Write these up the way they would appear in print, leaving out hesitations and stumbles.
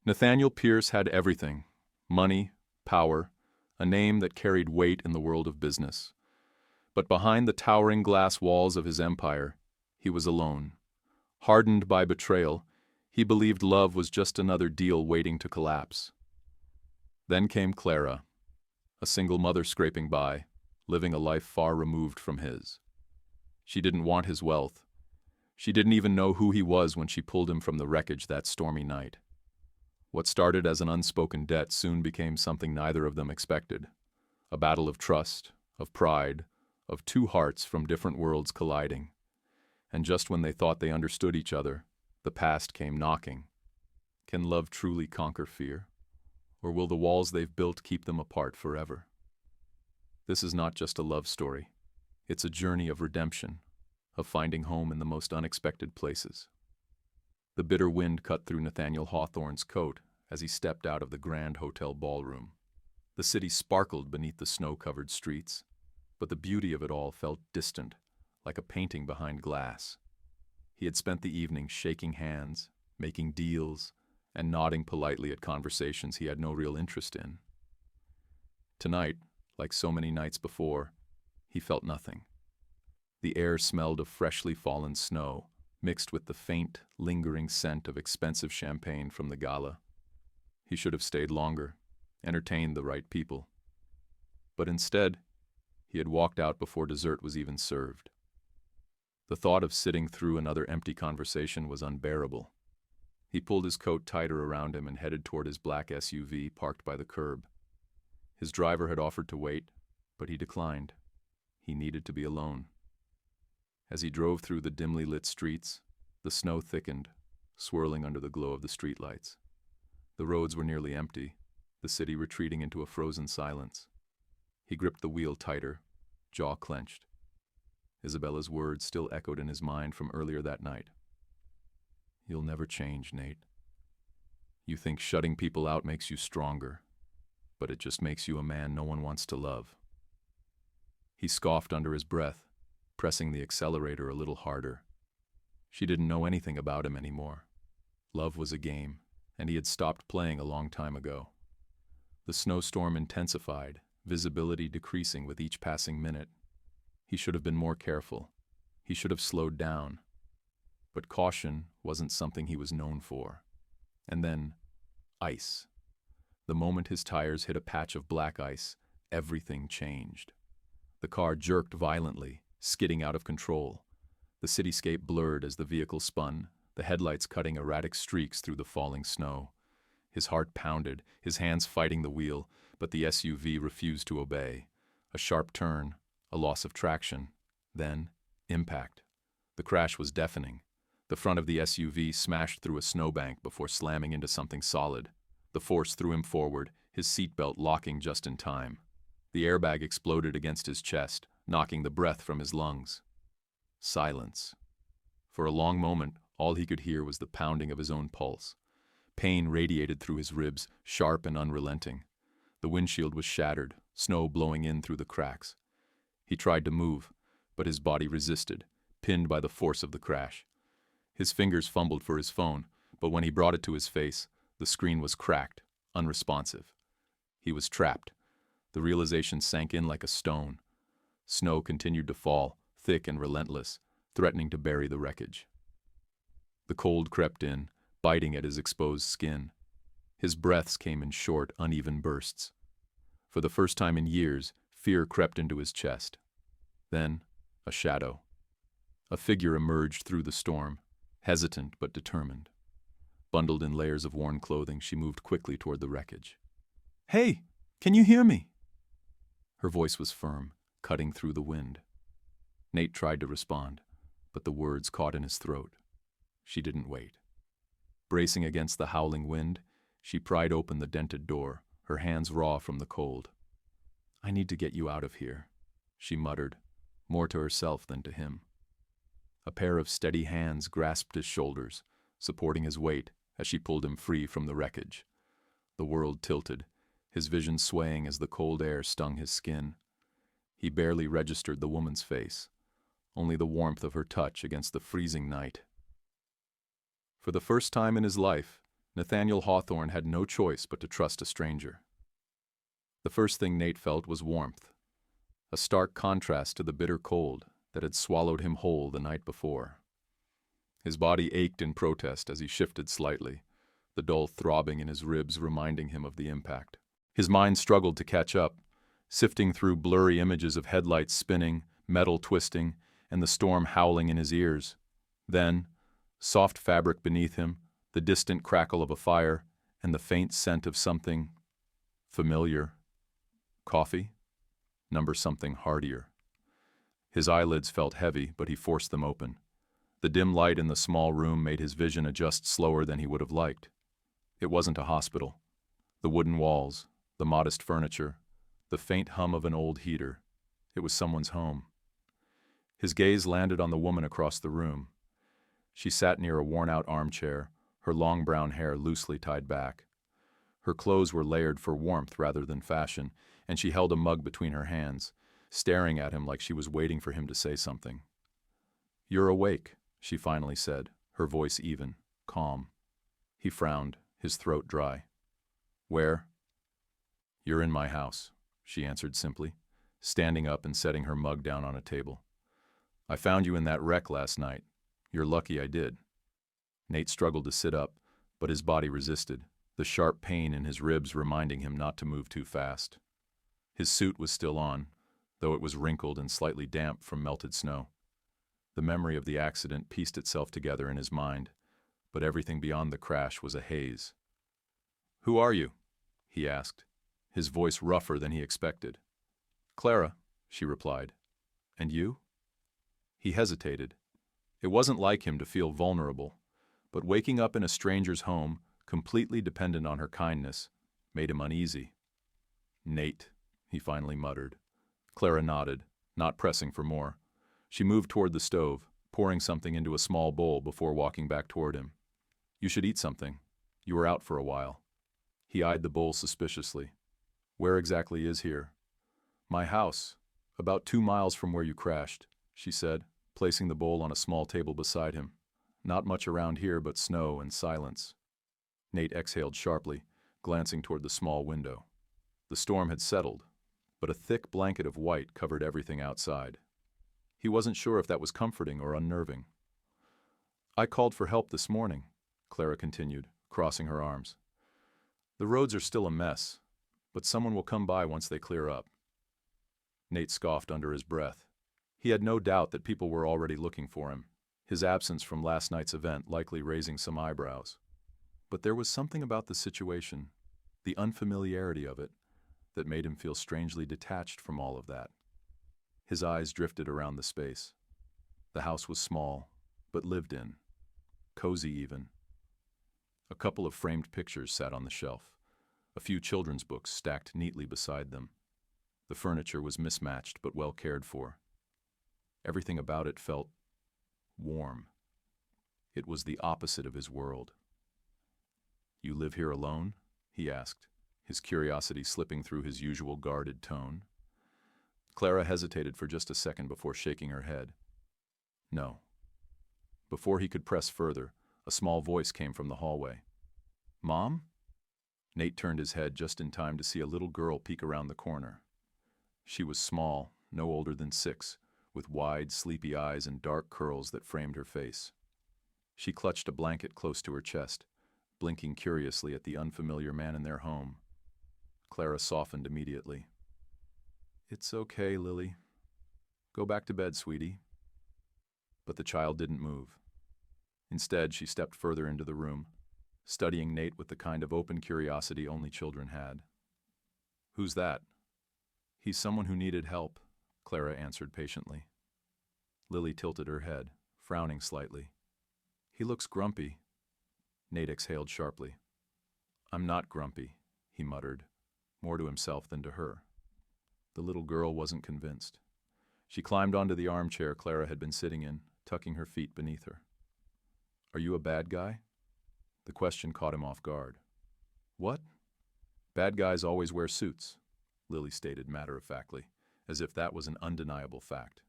Nathaniel Pierce had everything: money, power, a name that carried weight in the world of business. But behind the towering glass walls of his empire, he was alone. Hardened by betrayal, he believed love was just another deal waiting to collapse. Then came Clara, a single mother scraping by, living a life far removed from his. She didn't want his wealth. She didn't even know who he was when she pulled him from the wreckage that stormy night. What started as an unspoken debt soon became something neither of them expected. A battle of trust, of pride, of two hearts from different worlds colliding. And just when they thought they understood each other, the past came knocking. Can love truly conquer fear? Or will the walls they've built keep them apart forever? This is not just a love story. It's a journey of redemption, of finding home in the most unexpected places. The bitter wind cut through Nathaniel Hawthorne's coat as he stepped out of the Grand Hotel ballroom. The city sparkled beneath the snow-covered streets, but the beauty of it all felt distant, like a painting behind glass. He had spent the evening shaking hands, making deals, and nodding politely at conversations he had no real interest in. Tonight, like so many nights before, he felt nothing. The air smelled of freshly fallen snow, mixed with the faint, lingering scent of expensive champagne from the gala. He should have stayed longer, entertained the right people. But instead, he had walked out before dessert was even served. The thought of sitting through another empty conversation was unbearable. He pulled his coat tighter around him and headed toward his black SUV parked by the curb. His driver had offered to wait, but he declined. He needed to be alone. As he drove through the dimly lit streets, the snow thickened, swirling under the glow of the streetlights. The roads were nearly empty, the city retreating into a frozen silence. He gripped the wheel tighter, jaw clenched. Isabella's words still echoed in his mind from earlier that night. "You'll never change, Nate. You think shutting people out makes you stronger, but it just makes you a man no one wants to love." He scoffed under his breath, pressing the accelerator a little harder. She didn't know anything about him anymore. Love was a game, and he had stopped playing a long time ago. The snowstorm intensified, visibility decreasing with each passing minute. He should have been more careful. He should have slowed down. But caution wasn't something he was known for. And then, ice. The moment his tires hit a patch of black ice, everything changed. The car jerked violently, skidding out of control. The cityscape blurred as the vehicle spun, the headlights cutting erratic streaks through the falling snow. His heart pounded, his hands fighting the wheel, but the SUV refused to obey. A sharp turn, a loss of traction, then impact. The crash was deafening. The front of the SUV smashed through a snowbank before slamming into something solid. The force threw him forward, his seatbelt locking just in time. The airbag exploded against his chest, knocking the breath from his lungs. Silence. For a long moment, all he could hear was the pounding of his own pulse. Pain radiated through his ribs, sharp and unrelenting. The windshield was shattered, snow blowing in through the cracks. He tried to move, but his body resisted, pinned by the force of the crash. His fingers fumbled for his phone, but when he brought it to his face, the screen was cracked, unresponsive. He was trapped. The realization sank in like a stone. Snow continued to fall, thick and relentless, threatening to bury the wreckage. The cold crept in, biting at his exposed skin. His breaths came in short, uneven bursts. For the first time in years, fear crept into his chest. Then, a shadow. A figure emerged through the storm, hesitant but determined. Bundled in layers of worn clothing, she moved quickly toward the wreckage. "Hey, can you hear me?" Her voice was firm, cutting through the wind. Nate tried to respond, but the words caught in his throat. She didn't wait. Bracing against the howling wind, she pried open the dented door, her hands raw from the cold. "I need to get you out of here," she muttered, more to herself than to him. A pair of steady hands grasped his shoulders, supporting his weight as she pulled him free from the wreckage. The world tilted, his vision swaying as the cold air stung his skin. He barely registered the woman's face, only the warmth of her touch against the freezing night. For the first time in his life, Nathaniel Hawthorne had no choice but to trust a stranger. The first thing Nate felt was warmth, a stark contrast to the bitter cold that had swallowed him whole the night before. His body ached in protest as he shifted slightly, the dull throbbing in his ribs reminding him of the impact. His mind struggled to catch up, sifting through blurry images of headlights spinning, metal twisting, and the storm howling in his ears. Then, soft fabric beneath him, the distant crackle of a fire, and the faint scent of something familiar. Coffee? Number something heartier. His eyelids felt heavy, but he forced them open. The dim light in the small room made his vision adjust slower than he would have liked. It wasn't a hospital. The wooden walls, the modest furniture, the faint hum of an old heater. It was someone's home. His gaze landed on the woman across the room. She sat near a worn-out armchair, her long brown hair loosely tied back. Her clothes were layered for warmth rather than fashion, and she held a mug between her hands, staring at him like she was waiting for him to say something. "You're awake," she finally said, her voice even, calm. He frowned, his throat dry. "Where?" "You're in my house," she answered simply, standing up and setting her mug down on a table. "I found you in that wreck last night. You're lucky I did." Nate struggled to sit up, but his body resisted, the sharp pain in his ribs reminding him not to move too fast. His suit was still on, though it was wrinkled and slightly damp from melted snow. The memory of the accident pieced itself together in his mind, but everything beyond the crash was a haze. "Who are you?" he asked, his voice rougher than he expected. "Clara," she replied. "And you?" He hesitated. It wasn't like him to feel vulnerable, but waking up in a stranger's home, completely dependent on her kindness, made him uneasy. "Nate," he finally muttered. Clara nodded, not pressing for more. She moved toward the stove, pouring something into a small bowl before walking back toward him. "You should eat something. You were out for a while." He eyed the bowl suspiciously. "Where exactly is here?" "My house, about 2 miles from where you crashed," she said, placing the bowl on a small table beside him. "Not much around here but snow and silence." Nate exhaled sharply, glancing toward the small window. The storm had settled, but a thick blanket of white covered everything outside. He wasn't sure if that was comforting or unnerving. "I called for help this morning," Clara continued, crossing her arms. "The roads are still a mess, but someone will come by once they clear up." Nate scoffed under his breath. He had no doubt that people were already looking for him, his absence from last night's event likely raising some eyebrows. But there was something about the situation, the unfamiliarity of it, that made him feel strangely detached from all of that. His eyes drifted around the space. The house was small, but lived in. Cozy even. A couple of framed pictures sat on the shelf, a few children's books stacked neatly beside them. The furniture was mismatched but well cared for. Everything about it felt warm. It was the opposite of his world. "You live here alone?" he asked, his curiosity slipping through his usual guarded tone. Clara hesitated for just a second before shaking her head. "No." Before he could press further, a small voice came from the hallway. "Mom?" Nate turned his head just in time to see a little girl peek around the corner. She was small, no older than 6, with wide, sleepy eyes and dark curls that framed her face. She clutched a blanket close to her chest, blinking curiously at the unfamiliar man in their home. Clara softened immediately. "It's okay, Lily. Go back to bed, sweetie." But the child didn't move. Instead, she stepped further into the room, studying Nate with the kind of open curiosity only children had. "Who's that?" "He's someone who needed help," Clara answered patiently. Lily tilted her head, frowning slightly. "He looks grumpy." Nate exhaled sharply. "I'm not grumpy," he muttered, more to himself than to her. The little girl wasn't convinced. She climbed onto the armchair Clara had been sitting in, tucking her feet beneath her. "Are you a bad guy?" The question caught him off guard. "What?" "Bad guys always wear suits," Lily stated matter-of-factly, as if that was an undeniable fact.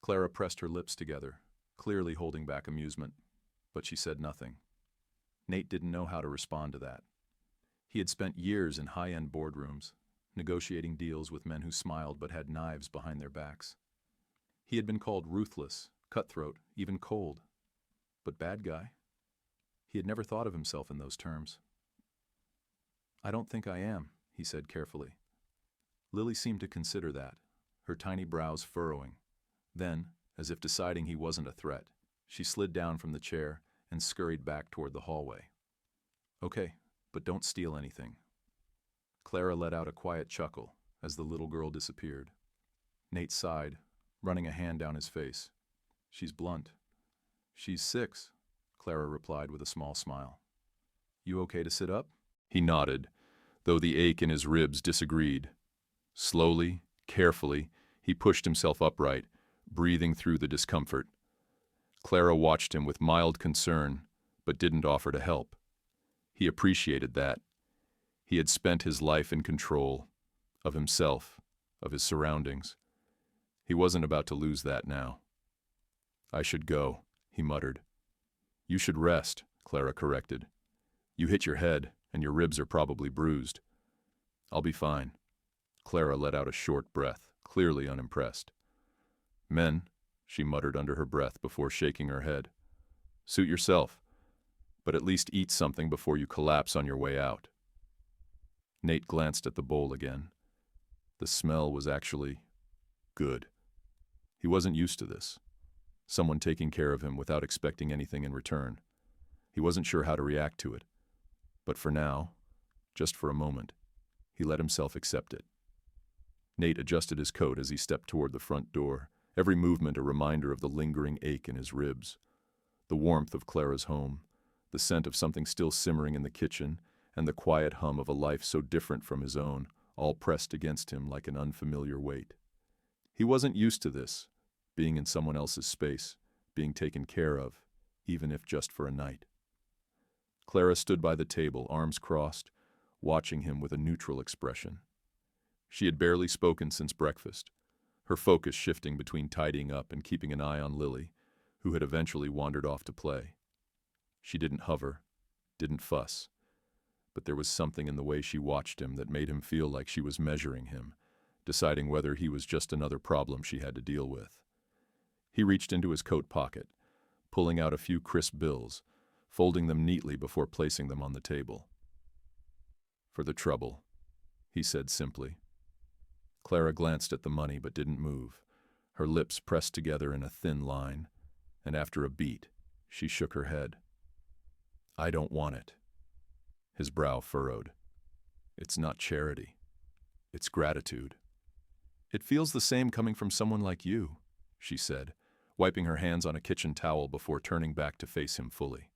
Clara pressed her lips together, clearly holding back amusement, but she said nothing. Nate didn't know how to respond to that. He had spent years in high-end boardrooms, negotiating deals with men who smiled but had knives behind their backs. He had been called ruthless, cutthroat, even cold. But bad guy? He had never thought of himself in those terms. "I don't think I am," he said carefully. Lily seemed to consider that, her tiny brows furrowing. Then, as if deciding he wasn't a threat, she slid down from the chair and scurried back toward the hallway. "Okay, but don't steal anything." Clara let out a quiet chuckle as the little girl disappeared. Nate sighed, running a hand down his face. "She's blunt." "She's 6, Clara replied with a small smile. "You okay to sit up?" He nodded, though the ache in his ribs disagreed. Slowly, carefully, he pushed himself upright, breathing through the discomfort. Clara watched him with mild concern, but didn't offer to help. He appreciated that. He had spent his life in control, of himself, of his surroundings. He wasn't about to lose that now. "I should go," he muttered. "You should rest," Clara corrected. "You hit your head, and your ribs are probably bruised." "I'll be fine." Clara let out a short breath, clearly unimpressed. "Men," she muttered under her breath before shaking her head. "Suit yourself, but at least eat something before you collapse on your way out." Nate glanced at the bowl again. The smell was actually good. He wasn't used to this. Someone taking care of him without expecting anything in return. He wasn't sure how to react to it. But for now, just for a moment, he let himself accept it. Nate adjusted his coat as he stepped toward the front door, every movement a reminder of the lingering ache in his ribs. The warmth of Clara's home, the scent of something still simmering in the kitchen, and the quiet hum of a life so different from his own, all pressed against him like an unfamiliar weight. He wasn't used to this, being in someone else's space, being taken care of, even if just for a night. Clara stood by the table, arms crossed, watching him with a neutral expression. She had barely spoken since breakfast, her focus shifting between tidying up and keeping an eye on Lily, who had eventually wandered off to play. She didn't hover, didn't fuss, but there was something in the way she watched him that made him feel like she was measuring him, deciding whether he was just another problem she had to deal with. He reached into his coat pocket, pulling out a few crisp bills, folding them neatly before placing them on the table. "For the trouble," he said simply. Clara glanced at the money but didn't move, her lips pressed together in a thin line, and after a beat, she shook her head. "I don't want it." His brow furrowed. "It's not charity. It's gratitude." "It feels the same coming from someone like you," she said, wiping her hands on a kitchen towel before turning back to face him fully.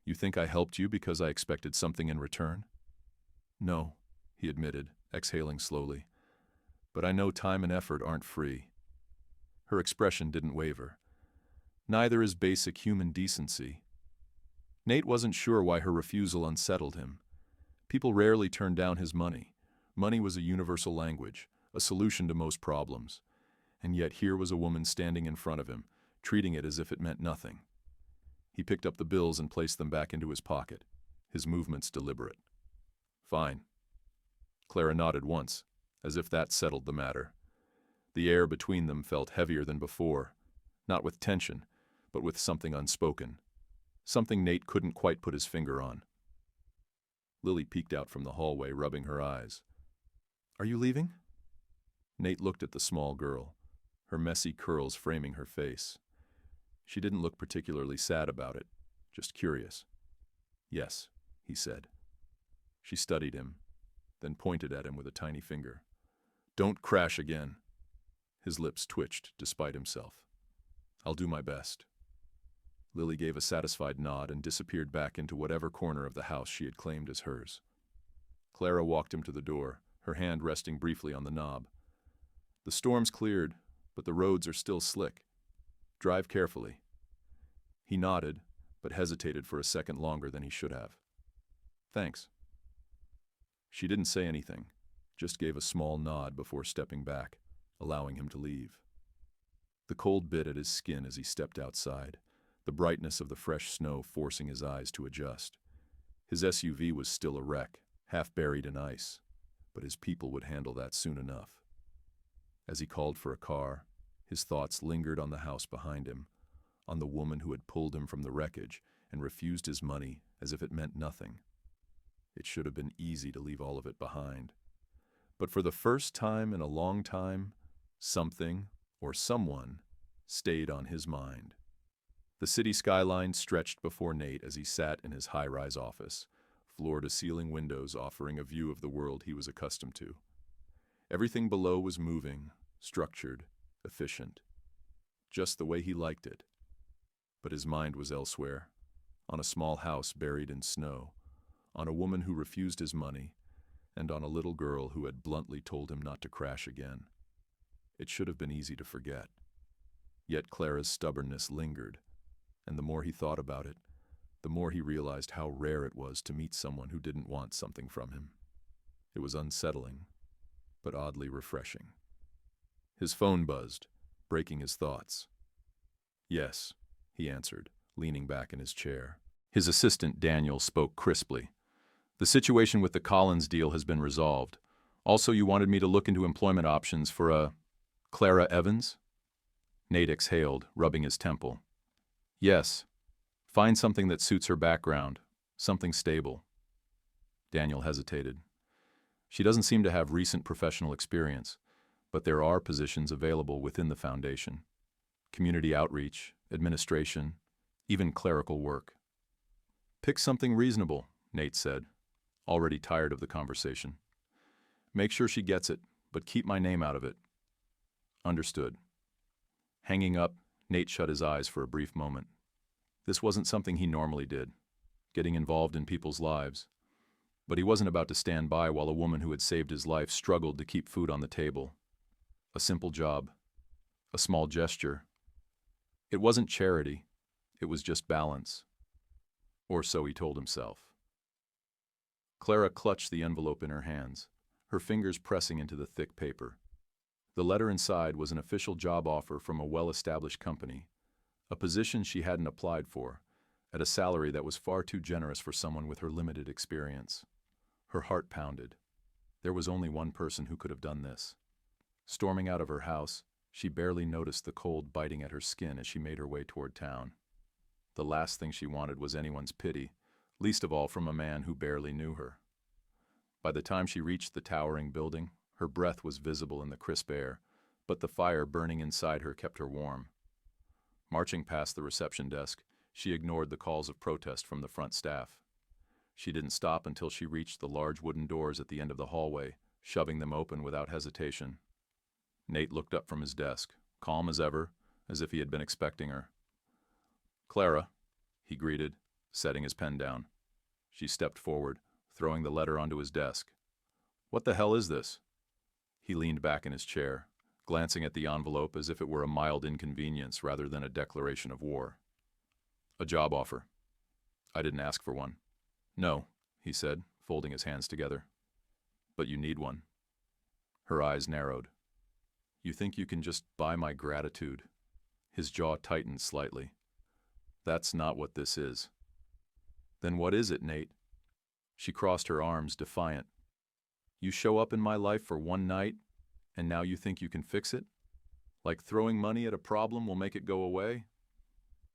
"You think I helped you because I expected something in return?" "No," he admitted, exhaling slowly. "But I know time and effort aren't free." Her expression didn't waver. "Neither is basic human decency." Nate wasn't sure why her refusal unsettled him. People rarely turned down his money. Money was a universal language, a solution to most problems. And yet here was a woman standing in front of him, treating it as if it meant nothing. He picked up the bills and placed them back into his pocket, his movements deliberate. "Fine." Clara nodded once, as if that settled the matter. The air between them felt heavier than before, not with tension, but with something unspoken. Something Nate couldn't quite put his finger on. Lily peeked out from the hallway, rubbing her eyes. "Are you leaving?" Nate looked at the small girl, her messy curls framing her face. She didn't look particularly sad about it, just curious. "Yes," he said. She studied him, then pointed at him with a tiny finger. "Don't crash again." His lips twitched despite himself. "I'll do my best." Lily gave a satisfied nod and disappeared back into whatever corner of the house she had claimed as hers. Clara walked him to the door, her hand resting briefly on the knob. "The storm's cleared, but the roads are still slick. Drive carefully." He nodded, but hesitated for a second longer than he should have. "Thanks." She didn't say anything, just gave a small nod before stepping back, allowing him to leave. The cold bit at his skin as he stepped outside, the brightness of the fresh snow forcing his eyes to adjust. His SUV was still a wreck, half buried in ice, but his people would handle that soon enough. As he called for a car, his thoughts lingered on the house behind him, on the woman who had pulled him from the wreckage and refused his money as if it meant nothing. It should have been easy to leave all of it behind. But for the first time in a long time, something or someone stayed on his mind. The city skyline stretched before Nate as he sat in his high-rise office, floor-to-ceiling windows offering a view of the world he was accustomed to. Everything below was moving, structured, efficient, just the way he liked it. But his mind was elsewhere, on a small house buried in snow, on a woman who refused his money, and on a little girl who had bluntly told him not to crash again. It should have been easy to forget. Yet Clara's stubbornness lingered, and the more he thought about it, the more he realized how rare it was to meet someone who didn't want something from him. It was unsettling, but oddly refreshing. His phone buzzed, breaking his thoughts. "Yes," he answered, leaning back in his chair. His assistant, Daniel, spoke crisply. "The situation with the Collins deal has been resolved. Also, you wanted me to look into employment options for Clara Evans?" Nate exhaled, rubbing his temple. "Yes. Find something that suits her background, something stable." Daniel hesitated. "She doesn't seem to have recent professional experience, but there are positions available within the foundation. Community outreach, administration, even clerical work." "Pick something reasonable," Nate said, already tired of the conversation. "Make sure she gets it, but keep my name out of it." "Understood." Hanging up, Nate shut his eyes for a brief moment. This wasn't something he normally did, getting involved in people's lives. But he wasn't about to stand by while a woman who had saved his life struggled to keep food on the table. A simple job. A small gesture. It wasn't charity. It was just balance. Or so he told himself. Clara clutched the envelope in her hands, her fingers pressing into the thick paper. The letter inside was an official job offer from a well-established company, a position she hadn't applied for, at a salary that was far too generous for someone with her limited experience. Her heart pounded. There was only one person who could have done this. Storming out of her house, she barely noticed the cold biting at her skin as she made her way toward town. The last thing she wanted was anyone's pity, least of all from a man who barely knew her. By the time she reached the towering building, her breath was visible in the crisp air, but the fire burning inside her kept her warm. Marching past the reception desk, she ignored the calls of protest from the front staff. She didn't stop until she reached the large wooden doors at the end of the hallway, shoving them open without hesitation. Nate looked up from his desk, calm as ever, as if he had been expecting her. "Clara," he greeted, setting his pen down. She stepped forward, throwing the letter onto his desk. "What the hell is this?" He leaned back in his chair, glancing at the envelope as if it were a mild inconvenience rather than a declaration of war. "A job offer. I didn't ask for one." "No," he said, folding his hands together. "But you need one." Her eyes narrowed. "You think you can just buy my gratitude?" His jaw tightened slightly. "That's not what this is." "Then what is it, Nate?" She crossed her arms, defiant. "You show up in my life for one night, and now you think you can fix it? Like throwing money at a problem will make it go away?"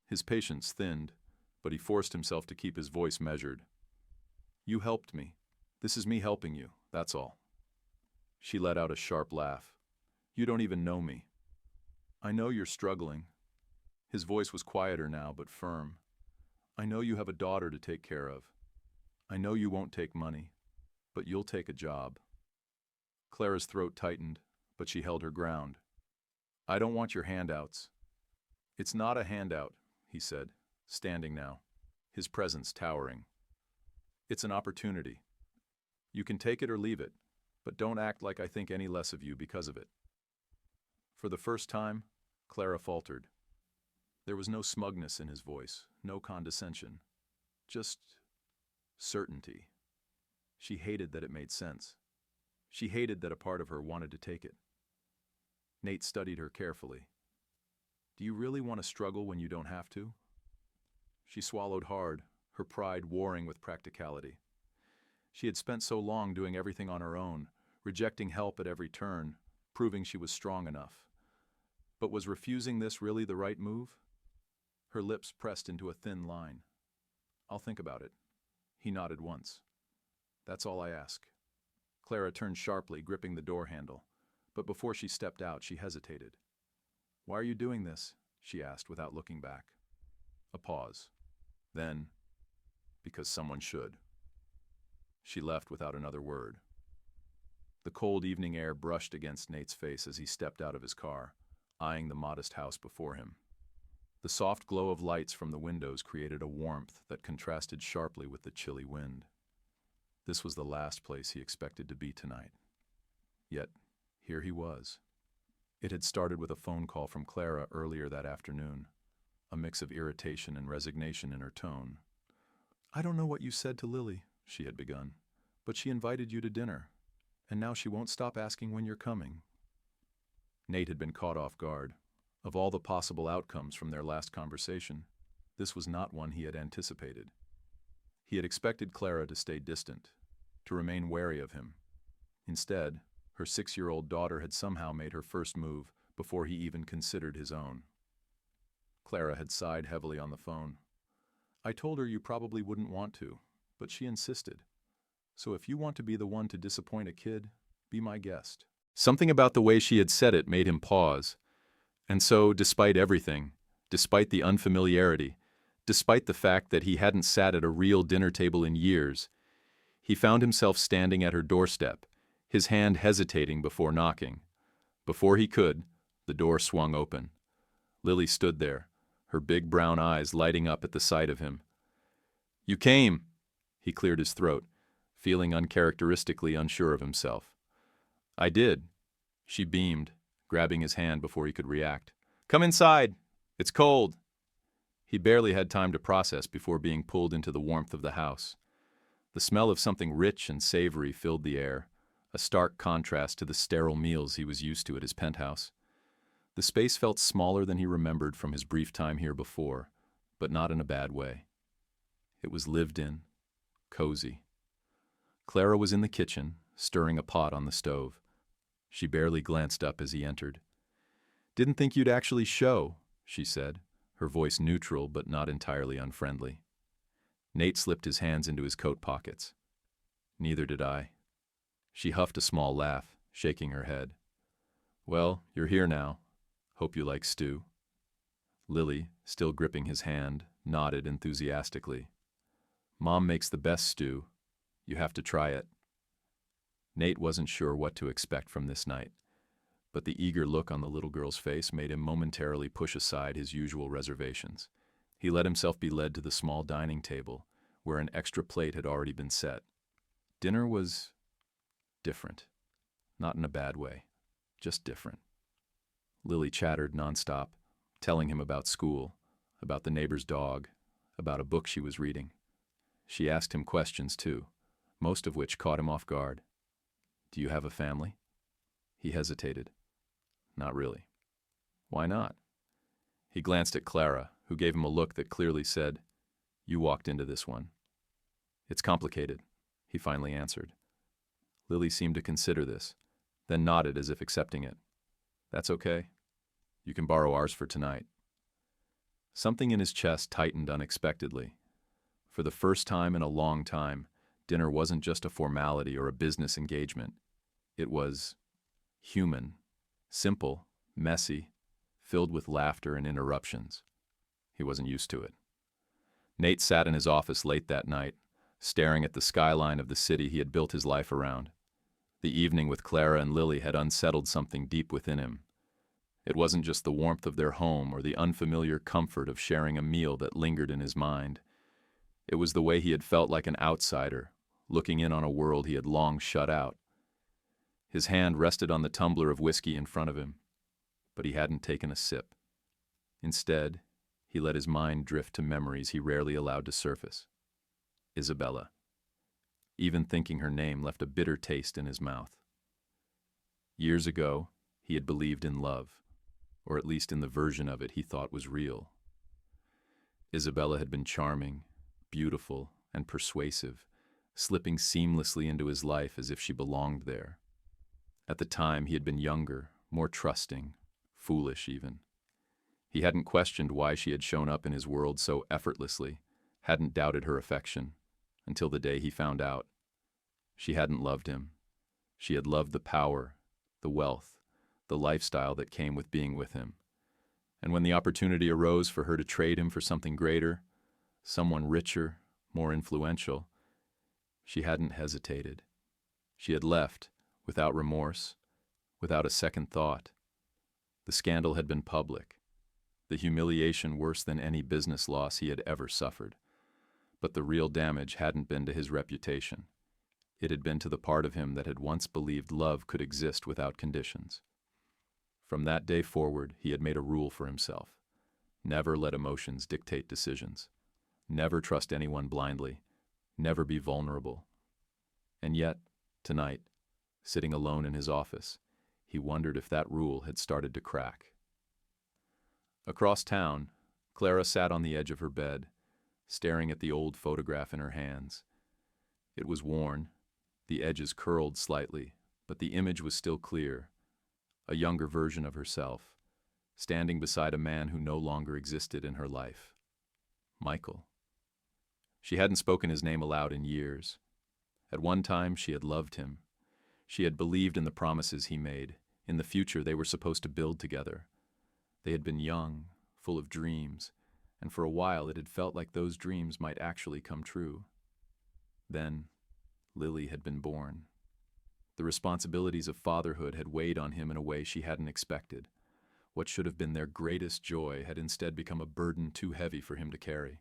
His patience thinned, but he forced himself to keep his voice measured. "You helped me. This is me helping you, that's all." She let out a sharp laugh. "You don't even know me." "I know you're struggling." His voice was quieter now, but firm. "I know you have a daughter to take care of. I know you won't take money, but you'll take a job." Clara's throat tightened, but she held her ground. "I don't want your handouts." "It's not a handout," he said, standing now, his presence towering. "It's an opportunity. You can take it or leave it, but don't act like I think any less of you because of it." For the first time, Clara faltered. There was no smugness in his voice, no condescension, just certainty. She hated that it made sense. She hated that a part of her wanted to take it. Nate studied her carefully. "Do you really want to struggle when you don't have to?" She swallowed hard, her pride warring with practicality. She had spent so long doing everything on her own, rejecting help at every turn, proving she was strong enough. But was refusing this really the right move? Her lips pressed into a thin line. "I'll think about it." He nodded once. "That's all I ask." Clara turned sharply, gripping the door handle. But before she stepped out, she hesitated. "Why are you doing this?" she asked without looking back. A pause. Then, "Because someone should." She left without another word. The cold evening air brushed against Nate's face as he stepped out of his car, eyeing the modest house before him. The soft glow of lights from the windows created a warmth that contrasted sharply with the chilly wind. This was the last place he expected to be tonight. Yet, here he was. It had started with a phone call from Clara earlier that afternoon, a mix of irritation and resignation in her tone. "I don't know what you said to Lily," she had begun, "but she invited you to dinner, and now she won't stop asking when you're coming." Nate had been caught off guard. Of all the possible outcomes from their last conversation, this was not one he had anticipated. He had expected Clara to stay distant, to remain wary of him. Instead, her 6-year-old daughter had somehow made her first move before he even considered his own. Clara had sighed heavily on the phone. "I told her you probably wouldn't want to, but she insisted. So if you want to be the one to disappoint a kid, be my guest." Something about the way she had said it made him pause. And so, despite everything, despite the unfamiliarity, despite the fact that he hadn't sat at a real dinner table in years, he found himself standing at her doorstep, his hand hesitating before knocking. Before he could, the door swung open. Lily stood there, her big brown eyes lighting up at the sight of him. "You came!" He cleared his throat, feeling uncharacteristically unsure of himself. "I did." She beamed, grabbing his hand before he could react. "Come inside! It's cold!" He barely had time to process before being pulled into the warmth of the house. The smell of something rich and savory filled the air, a stark contrast to the sterile meals he was used to at his penthouse. The space felt smaller than he remembered from his brief time here before, but not in a bad way. It was lived in, cozy. Clara was in the kitchen, stirring a pot on the stove. She barely glanced up as he entered. "Didn't think you'd actually show," she said, her voice neutral but not entirely unfriendly. Nate slipped his hands into his coat pockets. "Neither did I." She huffed a small laugh, shaking her head. "Well, you're here now. Hope you like stew." Lily, still gripping his hand, nodded enthusiastically. "Mom makes the best stew. You have to try it." Nate wasn't sure what to expect from this night, but the eager look on the little girl's face made him momentarily push aside his usual reservations. He let himself be led to the small dining table, where an extra plate had already been set. Dinner was different. Not in a bad way, just different. Lily chattered nonstop, telling him about school, about the neighbor's dog, about a book she was reading. She asked him questions too, most of which caught him off guard. "Do you have a family?" He hesitated. "Not really." "Why not?" He glanced at Clara, who gave him a look that clearly said, "You walked into this one." "It's complicated," he finally answered. Lily seemed to consider this, then nodded as if accepting it. "That's okay. You can borrow ours for tonight." Something in his chest tightened unexpectedly. For the first time in a long time, dinner wasn't just a formality or a business engagement. It was human, simple, messy, filled with laughter and interruptions. He wasn't used to it. Nate sat in his office late that night, staring at the skyline of the city he had built his life around. The evening with Clara and Lily had unsettled something deep within him. It wasn't just the warmth of their home or the unfamiliar comfort of sharing a meal that lingered in his mind. It was the way he had felt like an outsider, looking in on a world he had long shut out. His hand rested on the tumbler of whiskey in front of him, but he hadn't taken a sip. Instead, he let his mind drift to memories he rarely allowed to surface. Isabella. Even thinking her name left a bitter taste in his mouth. Years ago, he had believed in love, or at least in the version of it he thought was real. Isabella had been charming, beautiful, and persuasive, slipping seamlessly into his life as if she belonged there. At the time, he had been younger, more trusting, foolish even. He hadn't questioned why she had shown up in his world so effortlessly, hadn't doubted her affection, until the day he found out. She hadn't loved him. She had loved the power, the wealth, the lifestyle that came with being with him. And when the opportunity arose for her to trade him for something greater, someone richer, more influential, she hadn't hesitated. She had left, without remorse, without a second thought. The scandal had been public, the humiliation worse than any business loss he had ever suffered. But the real damage hadn't been to his reputation. It had been to the part of him that had once believed love could exist without conditions. From that day forward, he had made a rule for himself. Never let emotions dictate decisions. Never trust anyone blindly. Never be vulnerable. And yet, tonight, sitting alone in his office, he wondered if that rule had started to crack. Across town, Clara sat on the edge of her bed, staring at the old photograph in her hands. It was worn, the edges curled slightly, but the image was still clear. A younger version of herself, standing beside a man who no longer existed in her life. Michael. She hadn't spoken his name aloud in years. At one time, she had loved him. She had believed in the promises he made. In the future, they were supposed to build together. They had been young, full of dreams, and for a while it had felt like those dreams might actually come true. Then, Lily had been born. The responsibilities of fatherhood had weighed on him in a way she hadn't expected. What should have been their greatest joy had instead become a burden too heavy for him to carry.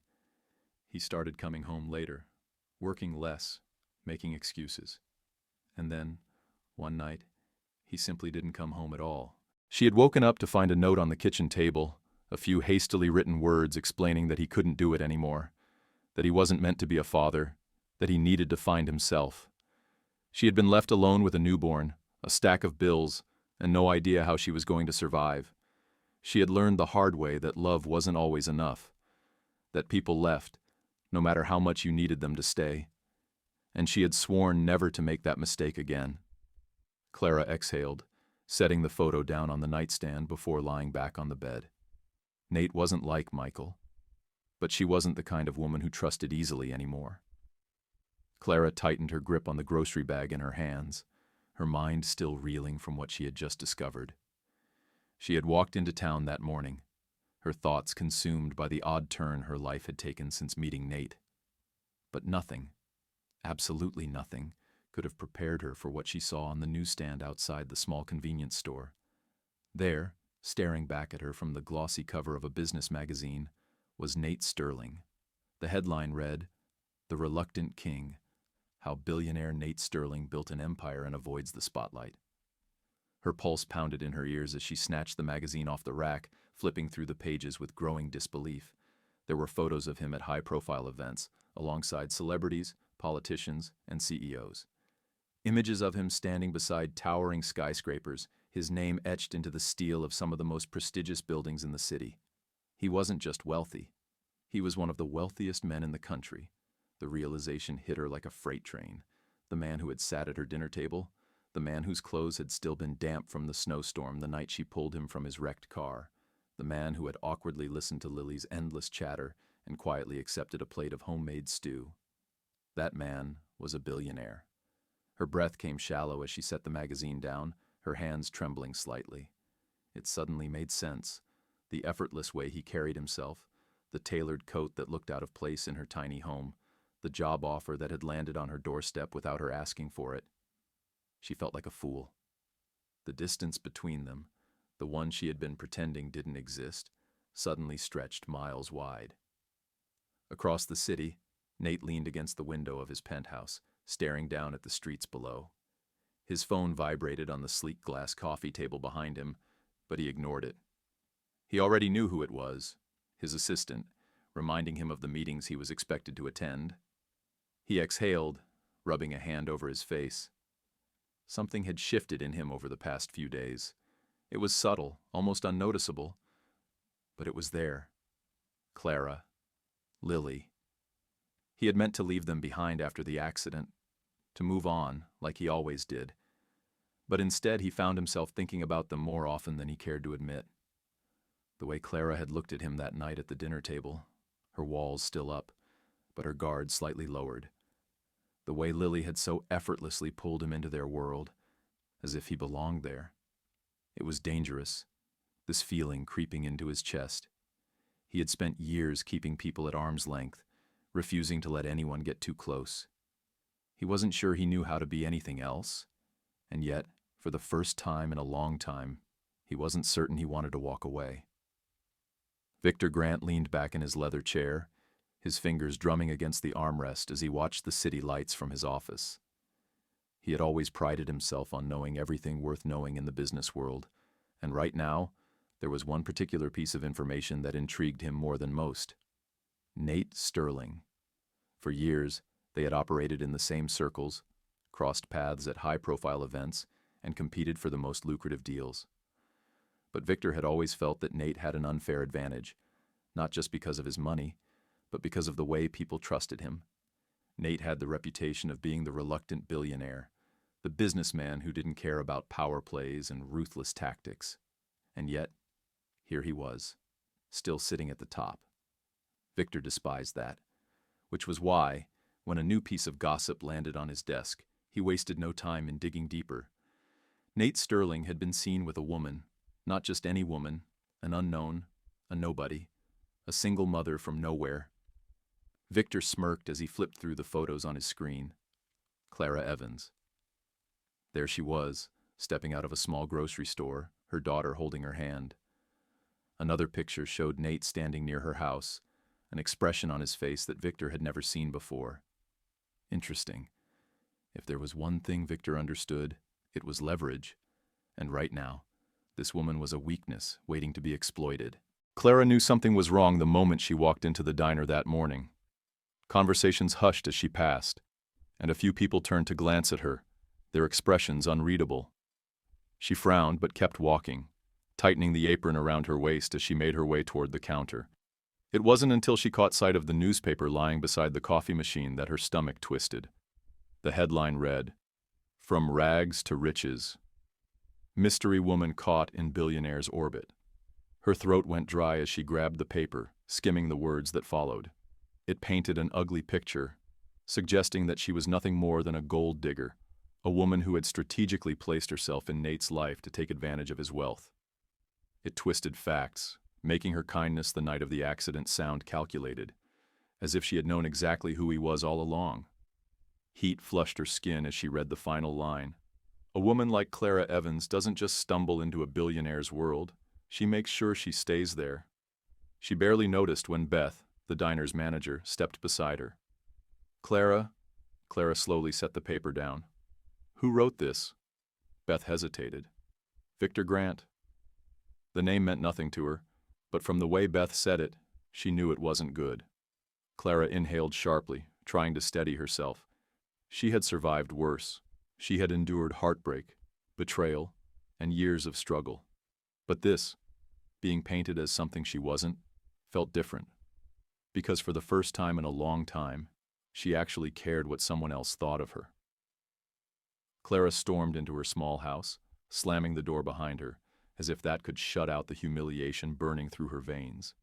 He started coming home later, working less, making excuses. And then, one night, he simply didn't come home at all. She had woken up to find a note on the kitchen table, a few hastily written words explaining that he couldn't do it anymore, that he wasn't meant to be a father, that he needed to find himself. She had been left alone with a newborn, a stack of bills, and no idea how she was going to survive. She had learned the hard way that love wasn't always enough, that people left, no matter how much you needed them to stay. And she had sworn never to make that mistake again. Clara exhaled, setting the photo down on the nightstand before lying back on the bed. Nate wasn't like Michael, but she wasn't the kind of woman who trusted easily anymore. Clara tightened her grip on the grocery bag in her hands, her mind still reeling from what she had just discovered. She had walked into town that morning, her thoughts consumed by the odd turn her life had taken since meeting Nate. But nothing, absolutely nothing, could have prepared her for what she saw on the newsstand outside the small convenience store. There, staring back at her from the glossy cover of a business magazine, was Nate Sterling. The headline read, "The Reluctant King, How Billionaire Nate Sterling Built an Empire and Avoids the Spotlight." Her pulse pounded in her ears as she snatched the magazine off the rack, flipping through the pages with growing disbelief. There were photos of him at high-profile events, alongside celebrities, politicians, and CEOs. Images of him standing beside towering skyscrapers, his name etched into the steel of some of the most prestigious buildings in the city. He wasn't just wealthy. He was one of the wealthiest men in the country. The realization hit her like a freight train. The man who had sat at her dinner table, the man whose clothes had still been damp from the snowstorm the night she pulled him from his wrecked car, the man who had awkwardly listened to Lily's endless chatter and quietly accepted a plate of homemade stew. That man was a billionaire. Her breath came shallow as she set the magazine down, her hands trembling slightly. It suddenly made sense. The effortless way he carried himself, the tailored coat that looked out of place in her tiny home, the job offer that had landed on her doorstep without her asking for it. She felt like a fool. The distance between them, the one she had been pretending didn't exist, suddenly stretched miles wide. Across the city, Nate leaned against the window of his penthouse, staring down at the streets below. His phone vibrated on the sleek glass coffee table behind him, but he ignored it. He already knew who it was, his assistant, reminding him of the meetings he was expected to attend. He exhaled, rubbing a hand over his face. Something had shifted in him over the past few days. It was subtle, almost unnoticeable, but it was there. Clara, Lily. He had meant to leave them behind after the accident, to move on, like he always did. But instead he found himself thinking about them more often than he cared to admit. The way Clara had looked at him that night at the dinner table, her walls still up, but her guard slightly lowered. The way Lily had so effortlessly pulled him into their world, as if he belonged there. It was dangerous, this feeling creeping into his chest. He had spent years keeping people at arm's length, refusing to let anyone get too close. He wasn't sure he knew how to be anything else, and yet, for the first time in a long time, he wasn't certain he wanted to walk away. Victor Grant leaned back in his leather chair, his fingers drumming against the armrest as he watched the city lights from his office. He had always prided himself on knowing everything worth knowing in the business world, and right now, there was one particular piece of information that intrigued him more than most. Nate Sterling. For years, they had operated in the same circles, crossed paths at high-profile events, and competed for the most lucrative deals. But Victor had always felt that Nate had an unfair advantage, not just because of his money, but because of the way people trusted him. Nate had the reputation of being the reluctant billionaire, the businessman who didn't care about power plays and ruthless tactics. And yet, here he was, still sitting at the top. Victor despised that, which was why, when a new piece of gossip landed on his desk, he wasted no time in digging deeper. Nate Sterling had been seen with a woman, not just any woman, an unknown, a nobody, a single mother from nowhere. Victor smirked as he flipped through the photos on his screen. Clara Evans. There she was, stepping out of a small grocery store, her daughter holding her hand. Another picture showed Nate standing near her house, an expression on his face that Victor had never seen before. Interesting. If there was one thing Victor understood, it was leverage. And right now, this woman was a weakness waiting to be exploited. Clara knew something was wrong the moment she walked into the diner that morning. Conversations hushed as she passed, and a few people turned to glance at her, their expressions unreadable. She frowned but kept walking, tightening the apron around her waist as she made her way toward the counter. It wasn't until she caught sight of the newspaper lying beside the coffee machine that her stomach twisted. The headline read, "From Rags to Riches. Mystery Woman Caught in Billionaire's Orbit." Her throat went dry as she grabbed the paper, skimming the words that followed. It painted an ugly picture, suggesting that she was nothing more than a gold digger, a woman who had strategically placed herself in Nate's life to take advantage of his wealth. It twisted facts, making her kindness the night of the accident sound calculated, as if she had known exactly who he was all along. Heat flushed her skin as she read the final line. A woman like Clara Evans doesn't just stumble into a billionaire's world, she makes sure she stays there. She barely noticed when Beth, the diner's manager, stepped beside her. Clara slowly set the paper down. Who wrote this? Beth hesitated. Victor Grant. The name meant nothing to her, but from the way Beth said it, she knew it wasn't good. Clara inhaled sharply, trying to steady herself. She had survived worse. She had endured heartbreak, betrayal, and years of struggle. But this, being painted as something she wasn't, felt different. Because for the first time in a long time, she actually cared what someone else thought of her. Clara stormed into her small house, slamming the door behind her, as if that could shut out the humiliation burning through her veins.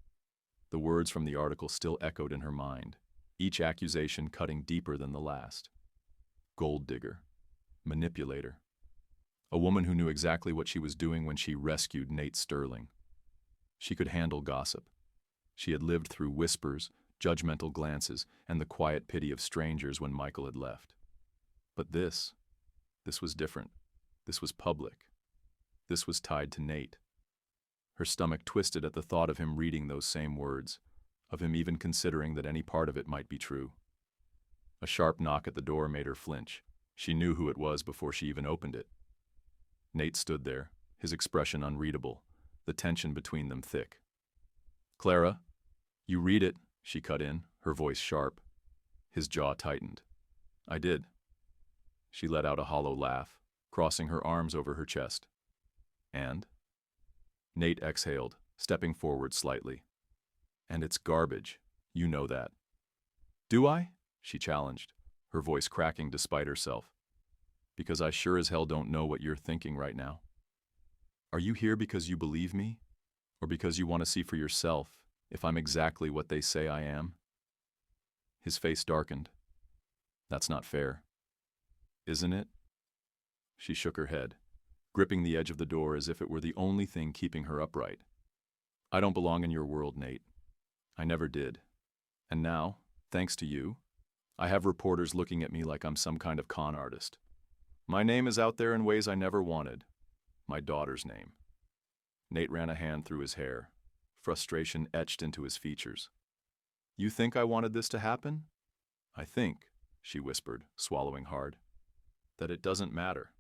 The words from the article still echoed in her mind, each accusation cutting deeper than the last. Gold digger. Manipulator. A woman who knew exactly what she was doing when she rescued Nate Sterling. She could handle gossip. She had lived through whispers, judgmental glances, and the quiet pity of strangers when Michael had left. But this was different. This was public. This was tied to Nate. Her stomach twisted at the thought of him reading those same words, of him even considering that any part of it might be true. A sharp knock at the door made her flinch. She knew who it was before she even opened it. Nate stood there, his expression unreadable, the tension between them thick. Clara, you read it, she cut in, her voice sharp. His jaw tightened. I did. She let out a hollow laugh, crossing her arms over her chest. And? Nate exhaled, stepping forward slightly. And it's garbage. You know that. Do I? She challenged, her voice cracking despite herself. Because I sure as hell don't know what you're thinking right now. Are you here because you believe me? Or because you want to see for yourself if I'm exactly what they say I am? His face darkened. That's not fair. Isn't it? She shook her head, gripping the edge of the door as if it were the only thing keeping her upright. I don't belong in your world, Nate. I never did. And now, thanks to you, I have reporters looking at me like I'm some kind of con artist. My name is out there in ways I never wanted. My daughter's name. Nate ran a hand through his hair, frustration etched into his features. You think I wanted this to happen? I think, she whispered, swallowing hard, that it doesn't matter.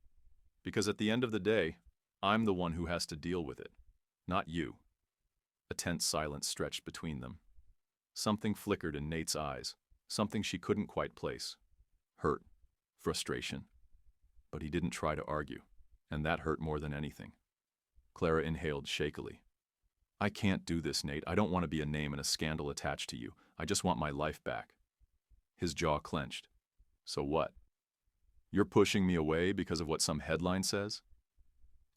Because at the end of the day, I'm the one who has to deal with it, not you. A tense silence stretched between them. Something flickered in Nate's eyes, something she couldn't quite place. Hurt, frustration. But he didn't try to argue, and that hurt more than anything. Clara inhaled shakily. I can't do this, Nate. I don't want to be a name and a scandal attached to you. I just want my life back. His jaw clenched. So what? You're pushing me away because of what some headline says?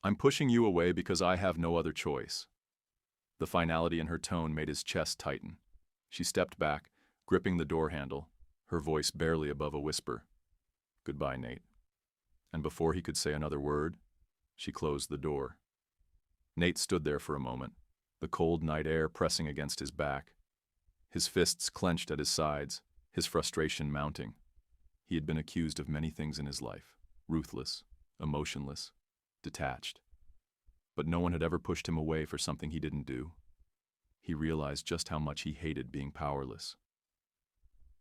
I'm pushing you away because I have no other choice. The finality in her tone made his chest tighten. She stepped back, gripping the door handle, her voice barely above a whisper. Goodbye, Nate. And before he could say another word, she closed the door. Nate stood there for a moment, the cold night air pressing against his back. His fists clenched at his sides, his frustration mounting. He had been accused of many things in his life, ruthless, emotionless, detached. But no one had ever pushed him away for something he didn't do. He realized just how much he hated being powerless.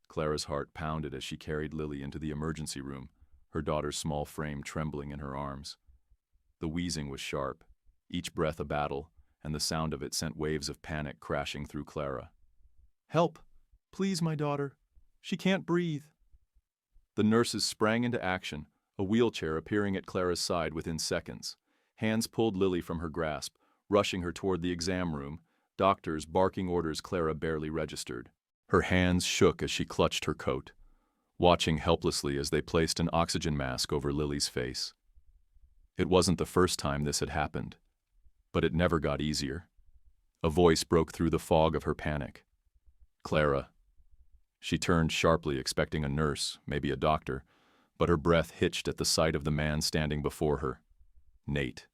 Clara's heart pounded as she carried Lily into the emergency room, her daughter's small frame trembling in her arms. The wheezing was sharp, each breath a battle, and the sound of it sent waves of panic crashing through Clara. Help! Please, my daughter. She can't breathe. The nurses sprang into action, a wheelchair appearing at Clara's side within seconds. Hands pulled Lily from her grasp, rushing her toward the exam room, doctors barking orders Clara barely registered. Her hands shook as she clutched her coat, watching helplessly as they placed an oxygen mask over Lily's face. It wasn't the first time this had happened, but it never got easier. A voice broke through the fog of her panic. Clara. She turned sharply, expecting a nurse, maybe a doctor, but her breath hitched at the sight of the man standing before her. Nate.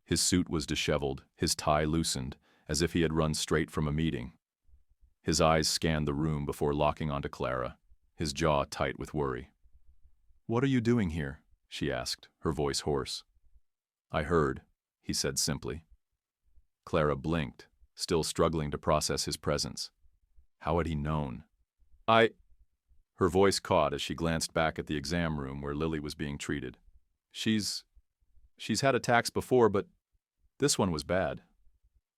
His suit was disheveled, his tie loosened, as if he had run straight from a meeting. His eyes scanned the room before locking onto Clara, his jaw tight with worry. What are you doing here? She asked, her voice hoarse. I heard, he said simply. Clara blinked, still struggling to process his presence. How had he known? Her voice caught as she glanced back at the exam room where Lily was being treated. She's had attacks before, but this one was bad.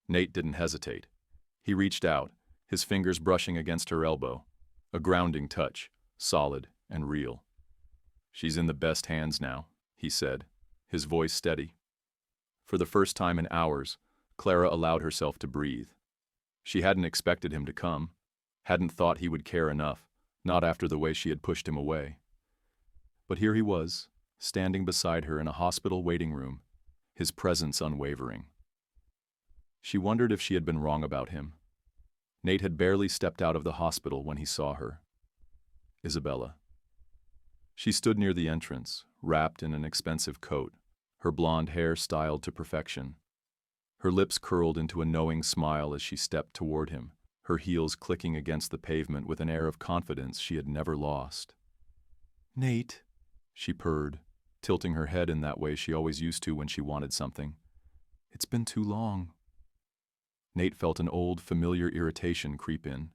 Nate didn't hesitate. He reached out, his fingers brushing against her elbow. A grounding touch, solid and real. She's in the best hands now, he said, his voice steady. For the first time in hours, Clara allowed herself to breathe. She hadn't expected him to come, hadn't thought he would care enough, not after the way she had pushed him away. But here he was, standing beside her in a hospital waiting room, his presence unwavering. She wondered if she had been wrong about him. Nate had barely stepped out of the hospital when he saw her. Isabella. She stood near the entrance, wrapped in an expensive coat, her blonde hair styled to perfection. Her lips curled into a knowing smile as she stepped toward him, her heels clicking against the pavement with an air of confidence she had never lost. Nate, she purred, tilting her head in that way she always used to when she wanted something. It's been too long. Nate felt an old, familiar irritation creep in.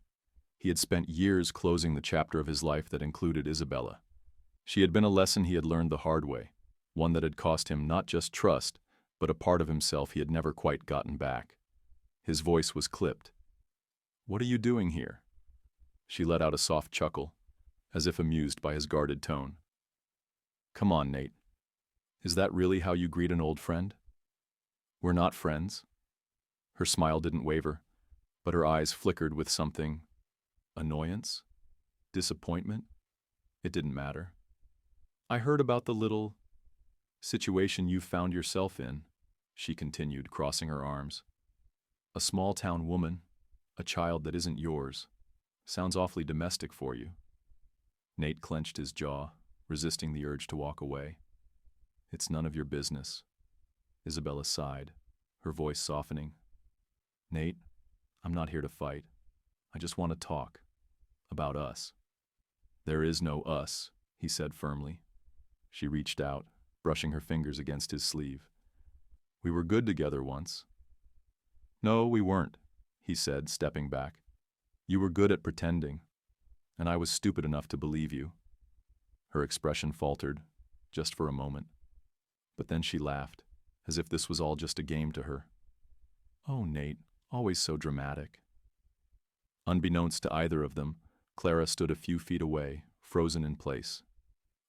He had spent years closing the chapter of his life that included Isabella. She had been a lesson he had learned the hard way, one that had cost him not just trust, but a part of himself he had never quite gotten back. His voice was clipped. What are you doing here? She let out a soft chuckle, as if amused by his guarded tone. Come on, Nate. Is that really how you greet an old friend? We're not friends. Her smile didn't waver, but her eyes flickered with something Annoyance? Disappointment? It didn't matter. I heard about the little situation you found yourself in, she continued, crossing her arms. A small-town woman, a child that isn't yours. Sounds awfully domestic for you. Nate clenched his jaw, resisting the urge to walk away. It's none of your business. Isabella sighed, her voice softening. Nate, I'm not here to fight. I just want to talk. About us. There is no us, he said firmly. She reached out, brushing her fingers against his sleeve. We were good together once. No, we weren't, he said, stepping back. You were good at pretending, and I was stupid enough to believe you. Her expression faltered, just for a moment. But then she laughed, as if this was all just a game to her. Oh, Nate, always so dramatic. Unbeknownst to either of them, Clara stood a few feet away, frozen in place.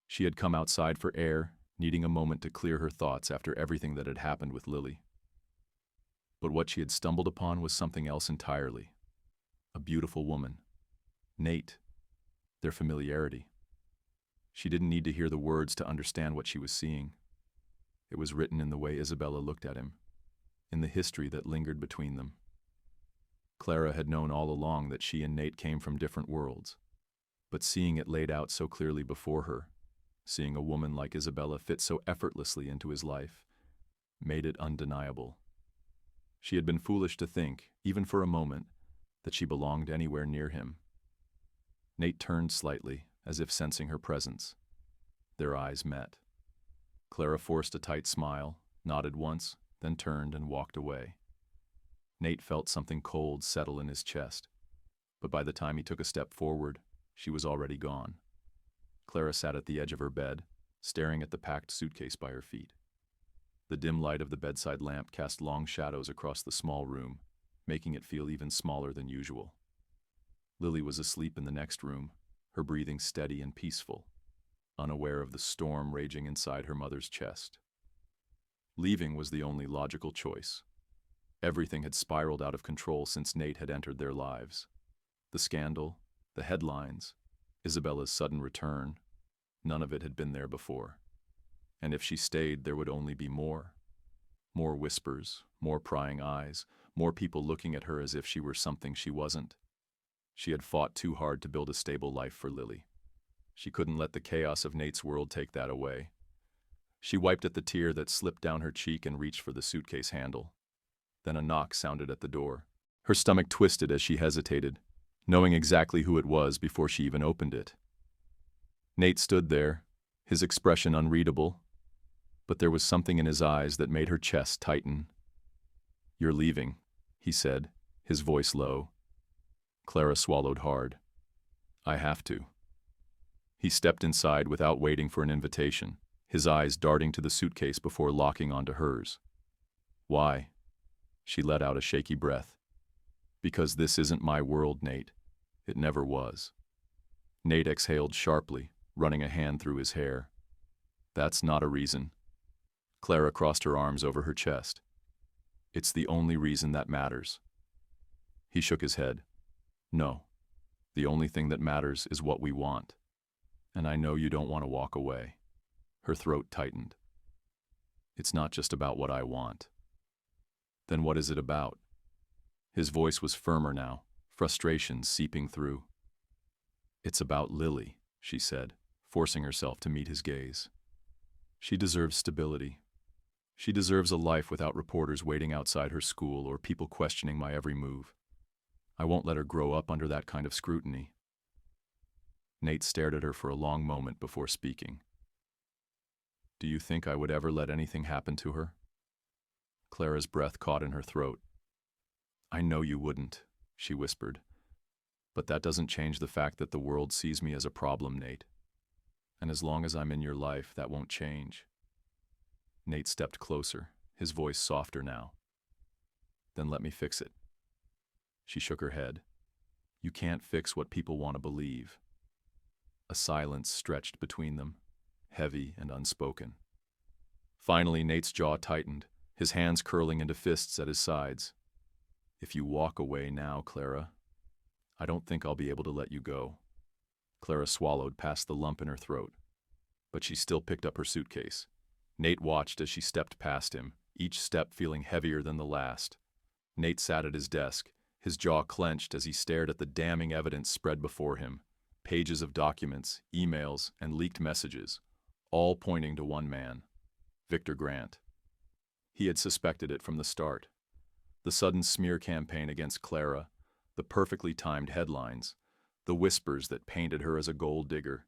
She had come outside for air, needing a moment to clear her thoughts after everything that had happened with Lily. But what she had stumbled upon was something else entirely. A beautiful woman. Nate. Their familiarity. She didn't need to hear the words to understand what she was seeing. It was written in the way Isabella looked at him, in the history that lingered between them. Clara had known all along that she and Nate came from different worlds, but seeing it laid out so clearly before her, seeing a woman like Isabella fit so effortlessly into his life, made it undeniable. She had been foolish to think, even for a moment, that she belonged anywhere near him. Nate turned slightly, as if sensing her presence. Their eyes met. Clara forced a tight smile, nodded once, then turned and walked away. Nate felt something cold settle in his chest, but by the time he took a step forward, she was already gone. Clara sat at the edge of her bed, staring at the packed suitcase by her feet. The dim light of the bedside lamp cast long shadows across the small room, making it feel even smaller than usual. Lily was asleep in the next room, her breathing steady and peaceful, unaware of the storm raging inside her mother's chest. Leaving was the only logical choice. Everything had spiraled out of control since Nate had entered their lives. The scandal, the headlines, Isabella's sudden return, none of it had been there before. And if she stayed, there would only be more. More whispers, more prying eyes, more people looking at her as if she were something she wasn't. She had fought too hard to build a stable life for Lily. She couldn't let the chaos of Nate's world take that away. She wiped at the tear that slipped down her cheek and reached for the suitcase handle. Then a knock sounded at the door. Her stomach twisted as she hesitated, knowing exactly who it was before she even opened it. Nate stood there, his expression unreadable, but there was something in his eyes that made her chest tighten. You're leaving, he said, his voice low. Clara swallowed hard. I have to. He stepped inside without waiting for an invitation, his eyes darting to the suitcase before locking onto hers. Why? She let out a shaky breath. Because this isn't my world, Nate. It never was. Nate exhaled sharply, running a hand through his hair. That's not a reason. Clara crossed her arms over her chest. It's the only reason that matters. He shook his head. No. The only thing that matters is what we want. And I know you don't want to walk away. Her throat tightened. It's not just about what I want. Then what is it about? His voice was firmer now, frustration seeping through. It's about Lily, she said, forcing herself to meet his gaze. She deserves stability. She deserves a life without reporters waiting outside her school or people questioning my every move. I won't let her grow up under that kind of scrutiny. Nate stared at her for a long moment before speaking. Do you think I would ever let anything happen to her? Clara's breath caught in her throat. I know you wouldn't, she whispered. But that doesn't change the fact that the world sees me as a problem, Nate. And as long as I'm in your life, that won't change. Nate stepped closer, his voice softer now. Then let me fix it. She shook her head. You can't fix what people want to believe. A silence stretched between them, heavy and unspoken. Finally, Nate's jaw tightened, his hands curling into fists at his sides. If you walk away now, Clara, I don't think I'll be able to let you go. Clara swallowed past the lump in her throat, but she still picked up her suitcase. Nate watched as she stepped past him, each step feeling heavier than the last. Nate sat at his desk, his jaw clenched as he stared at the damning evidence spread before him. Pages of documents, emails, and leaked messages, all pointing to one man, Victor Grant. He had suspected it from the start. The sudden smear campaign against Clara, the perfectly timed headlines, the whispers that painted her as a gold digger.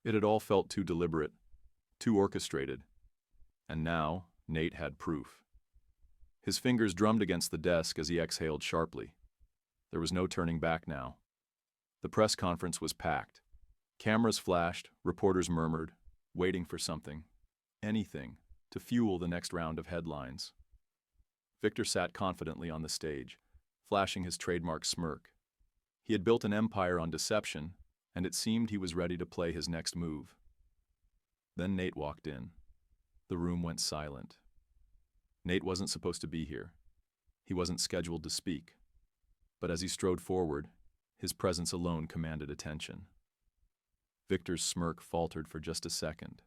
It had all felt too deliberate, too orchestrated. And now, Nate had proof. His fingers drummed against the desk as he exhaled sharply. There was no turning back now. The press conference was packed. Cameras flashed, reporters murmured, waiting for something, anything, to fuel the next round of headlines. Victor sat confidently on the stage, flashing his trademark smirk. He had built an empire on deception, and it seemed he was ready to play his next move. Then Nate walked in. The room went silent. Nate wasn't supposed to be here. He wasn't scheduled to speak. But as he strode forward, his presence alone commanded attention. Victor's smirk faltered for just a second.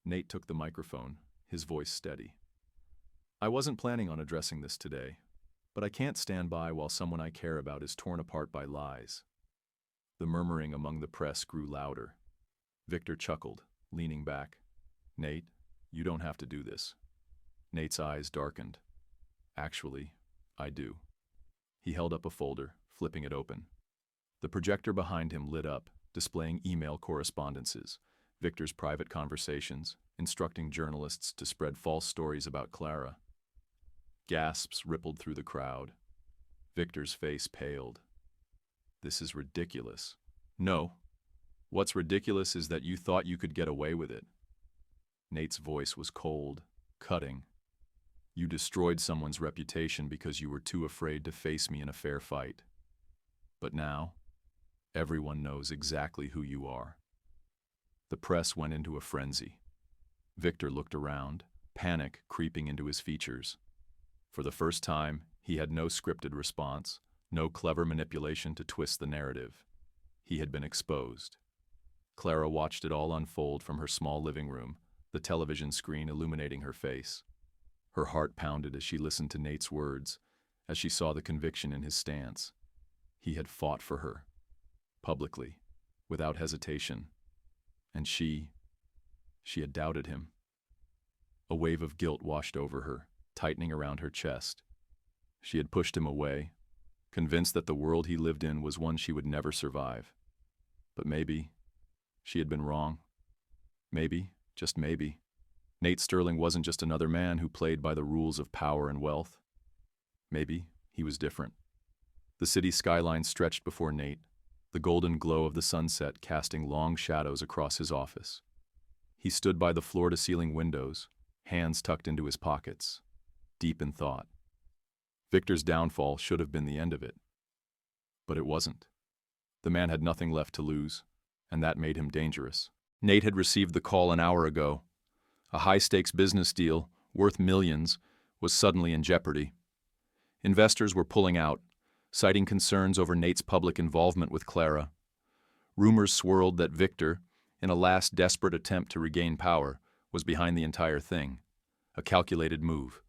Nate took the microphone, his voice steady. I wasn't planning on addressing this today, but I can't stand by while someone I care about is torn apart by lies. The murmuring among the press grew louder. Victor chuckled, leaning back. Nate, you don't have to do this. Nate's eyes darkened. Actually, I do. He held up a folder, flipping it open. The projector behind him lit up, displaying email correspondences, Victor's private conversations, instructing journalists to spread false stories about Clara. Gasps rippled through the crowd. Victor's face paled. This is ridiculous. No. What's ridiculous is that you thought you could get away with it. Nate's voice was cold, cutting. You destroyed someone's reputation because you were too afraid to face me in a fair fight. But now, everyone knows exactly who you are. The press went into a frenzy. Victor looked around, panic creeping into his features. For the first time, he had no scripted response, no clever manipulation to twist the narrative. He had been exposed. Clara watched it all unfold from her small living room, the television screen illuminating her face. Her heart pounded as she listened to Nate's words, as she saw the conviction in his stance. He had fought for her, publicly, without hesitation. And she had doubted him. A wave of guilt washed over her, tightening around her chest. She had pushed him away, convinced that the world he lived in was one she would never survive. But maybe she had been wrong. Maybe, just maybe, Nate Sterling wasn't just another man who played by the rules of power and wealth. Maybe he was different. The city skyline stretched before Nate, the golden glow of the sunset casting long shadows across his office. He stood by the floor-to-ceiling windows, hands tucked into his pockets, deep in thought. Victor's downfall should have been the end of it. But it wasn't. The man had nothing left to lose, and that made him dangerous. Nate had received the call an hour ago. A high-stakes business deal, worth millions, was suddenly in jeopardy. Investors were pulling out, citing concerns over Nate's public involvement with Clara. Rumors swirled that Victor, in a last desperate attempt to regain power, was behind the entire thing. A calculated move.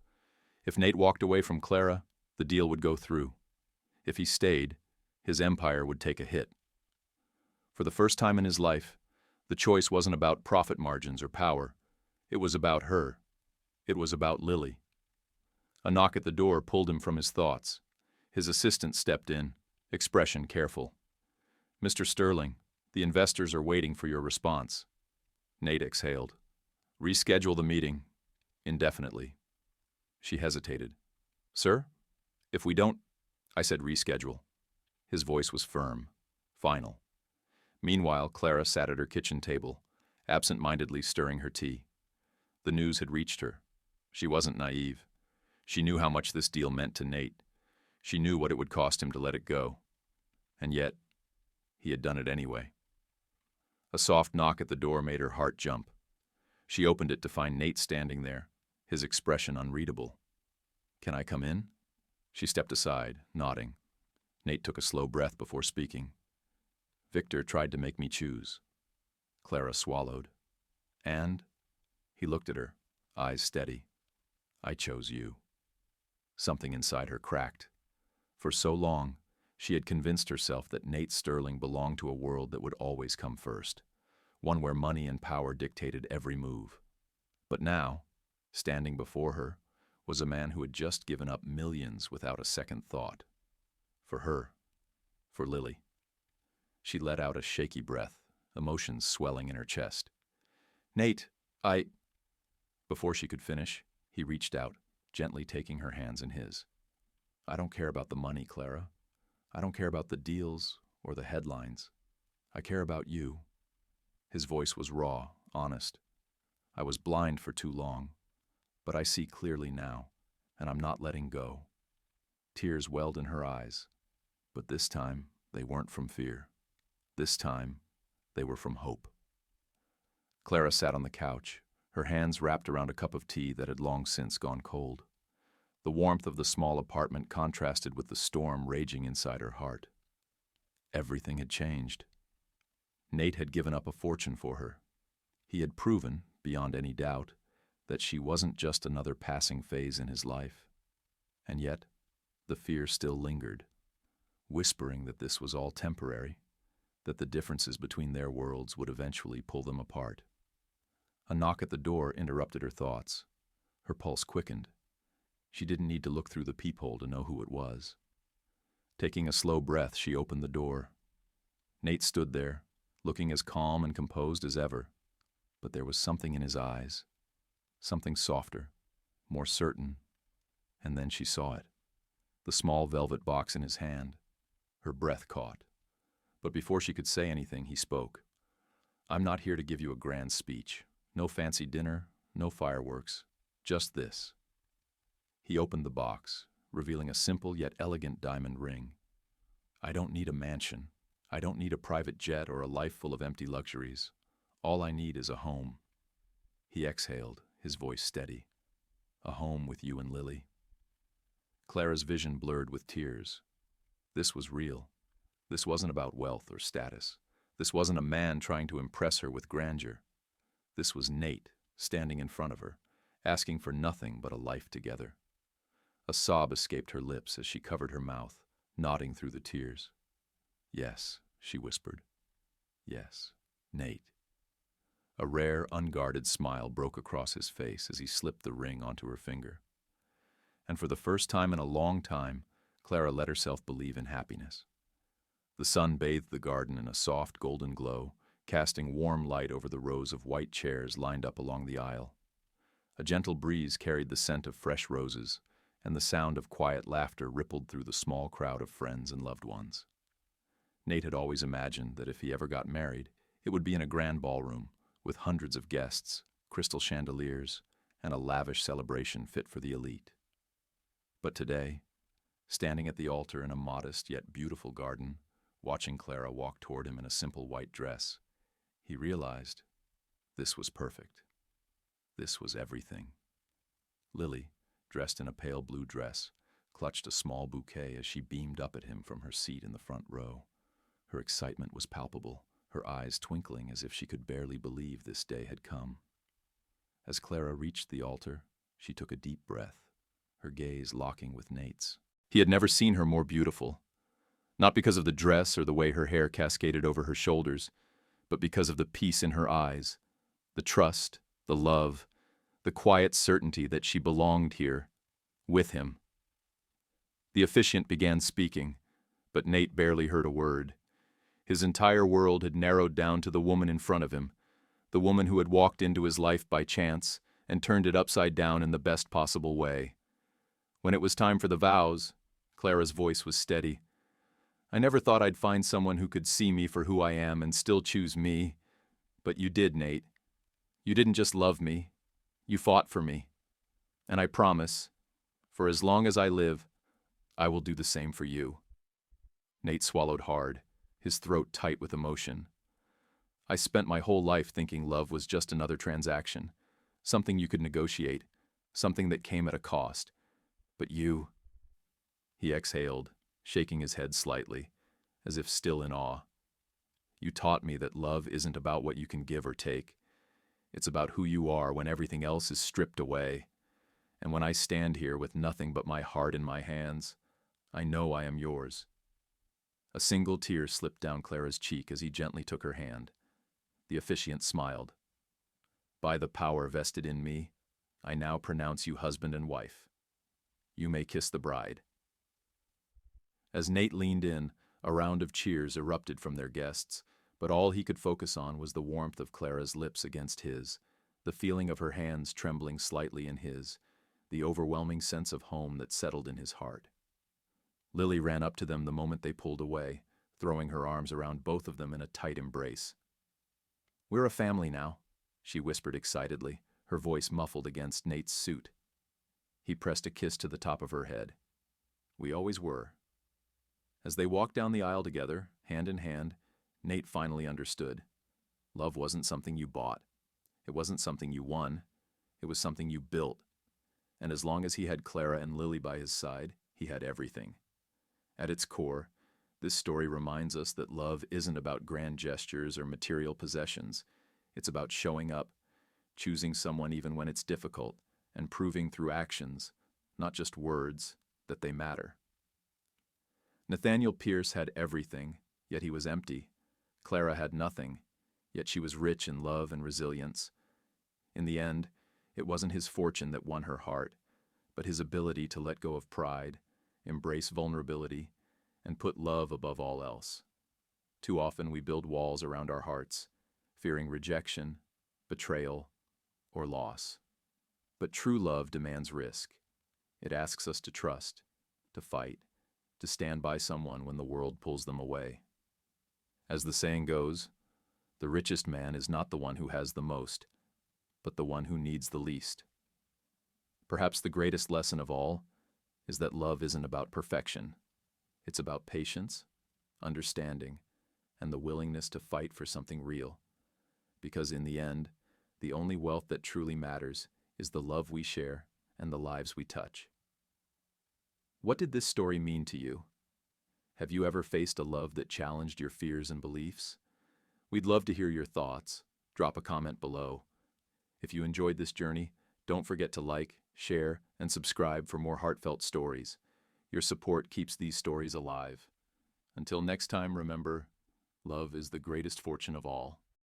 If Nate walked away from Clara, the deal would go through. If he stayed, his empire would take a hit. For the first time in his life, the choice wasn't about profit margins or power. It was about her. It was about Lily. A knock at the door pulled him from his thoughts. His assistant stepped in, expression careful. Mr. Sterling, the investors are waiting for your response. Nate exhaled. Reschedule the meeting. Indefinitely. She hesitated. Sir? If we don't... I said reschedule. His voice was firm, final. Meanwhile, Clara sat at her kitchen table, absent-mindedly stirring her tea. The news had reached her. She wasn't naive. She knew how much this deal meant to Nate. She knew what it would cost him to let it go. And yet, he had done it anyway. A soft knock at the door made her heart jump. She opened it to find Nate standing there, his expression unreadable. Can I come in? She stepped aside, nodding. Nate took a slow breath before speaking. Victor tried to make me choose. Clara swallowed. And? He looked at her, eyes steady. I chose you. Something inside her cracked. For so long, she had convinced herself that Nate Sterling belonged to a world that would always come first, one where money and power dictated every move. But now, standing before her, was a man who had just given up millions without a second thought. For her. For Lily. She let out a shaky breath, emotions swelling in her chest. Nate, Before she could finish, he reached out, gently taking her hands in his. I don't care about the money, Clara. I don't care about the deals or the headlines. I care about you. His voice was raw, honest. I was blind for too long, but I see clearly now, and I'm not letting go. Tears welled in her eyes, but this time they weren't from fear. This time, they were from hope. Clara sat on the couch, her hands wrapped around a cup of tea that had long since gone cold. The warmth of the small apartment contrasted with the storm raging inside her heart. Everything had changed. Nate had given up a fortune for her. He had proven, beyond any doubt, that she wasn't just another passing phase in his life. And yet, the fear still lingered, whispering that this was all temporary, that the differences between their worlds would eventually pull them apart. A knock at the door interrupted her thoughts. Her pulse quickened. She didn't need to look through the peephole to know who it was. Taking a slow breath, she opened the door. Nate stood there, looking as calm and composed as ever, but there was something in his eyes, something softer, more certain, and then she saw it. The small velvet box in his hand. Her breath caught. But before she could say anything, he spoke. I'm not here to give you a grand speech. No fancy dinner, no fireworks, just this. He opened the box, revealing a simple yet elegant diamond ring. I don't need a mansion. I don't need a private jet or a life full of empty luxuries. All I need is a home. He exhaled, his voice steady. A home with you and Lily. Clara's vision blurred with tears. This was real. This wasn't about wealth or status. This wasn't a man trying to impress her with grandeur. This was Nate, standing in front of her, asking for nothing but a life together. A sob escaped her lips as she covered her mouth, nodding through the tears. Yes, she whispered. Yes, Nate. A rare, unguarded smile broke across his face as he slipped the ring onto her finger. And for the first time in a long time, Clara let herself believe in happiness. The sun bathed the garden in a soft golden glow, casting warm light over the rows of white chairs lined up along the aisle. A gentle breeze carried the scent of fresh roses, and the sound of quiet laughter rippled through the small crowd of friends and loved ones. Nate had always imagined that if he ever got married, it would be in a grand ballroom, with hundreds of guests, crystal chandeliers, and a lavish celebration fit for the elite. But today, standing at the altar in a modest yet beautiful garden, watching Clara walk toward him in a simple white dress, he realized this was perfect. This was everything. Lily, dressed in a pale blue dress, clutched a small bouquet as she beamed up at him from her seat in the front row. Her excitement was palpable, her eyes twinkling as if she could barely believe this day had come. As Clara reached the altar, she took a deep breath, her gaze locking with Nate's. He had never seen her more beautiful, not because of the dress or the way her hair cascaded over her shoulders, but because of the peace in her eyes, the trust, the love, the quiet certainty that she belonged here, with him. The officiant began speaking, but Nate barely heard a word. His entire world had narrowed down to the woman in front of him, the woman who had walked into his life by chance and turned it upside down in the best possible way. When it was time for the vows, Clara's voice was steady. I never thought I'd find someone who could see me for who I am and still choose me. But you did, Nate. You didn't just love me. You fought for me. And I promise, for as long as I live, I will do the same for you. Nate swallowed hard, his throat tight with emotion. I spent my whole life thinking love was just another transaction, something you could negotiate, something that came at a cost. But you... He exhaled, shaking his head slightly, as if still in awe. You taught me that love isn't about what you can give or take. It's about who you are when everything else is stripped away. And when I stand here with nothing but my heart in my hands, I know I am yours. A single tear slipped down Clara's cheek as he gently took her hand. The officiant smiled. By the power vested in me, I now pronounce you husband and wife. You may kiss the bride. As Nate leaned in, a round of cheers erupted from their guests, but all he could focus on was the warmth of Clara's lips against his, the feeling of her hands trembling slightly in his, the overwhelming sense of home that settled in his heart. Lily ran up to them the moment they pulled away, throwing her arms around both of them in a tight embrace. "We're a family now," she whispered excitedly, her voice muffled against Nate's suit. He pressed a kiss to the top of her head. "We always were." As they walked down the aisle together, hand in hand, Nate finally understood. Love wasn't something you bought. It wasn't something you won. It was something you built. And as long as he had Clara and Lily by his side, he had everything. At its core, this story reminds us that love isn't about grand gestures or material possessions. It's about showing up, choosing someone even when it's difficult, and proving through actions, not just words, that they matter. Nathaniel Pierce had everything, yet he was empty. Clara had nothing, yet she was rich in love and resilience. In the end, it wasn't his fortune that won her heart, but his ability to let go of pride, embrace vulnerability, and put love above all else. Too often we build walls around our hearts, fearing rejection, betrayal, or loss. But true love demands risk. It asks us to trust, to fight, to stand by someone when the world pulls them away. As the saying goes, the richest man is not the one who has the most, but the one who needs the least. Perhaps the greatest lesson of all is that love isn't about perfection. It's about patience, understanding, and the willingness to fight for something real. Because in the end, the only wealth that truly matters is the love we share and the lives we touch. What did this story mean to you? Have you ever faced a love that challenged your fears and beliefs? We'd love to hear your thoughts. Drop a comment below. If you enjoyed this journey, don't forget to like, share, and subscribe for more heartfelt stories. Your support keeps these stories alive. Until next time, remember, love is the greatest fortune of all.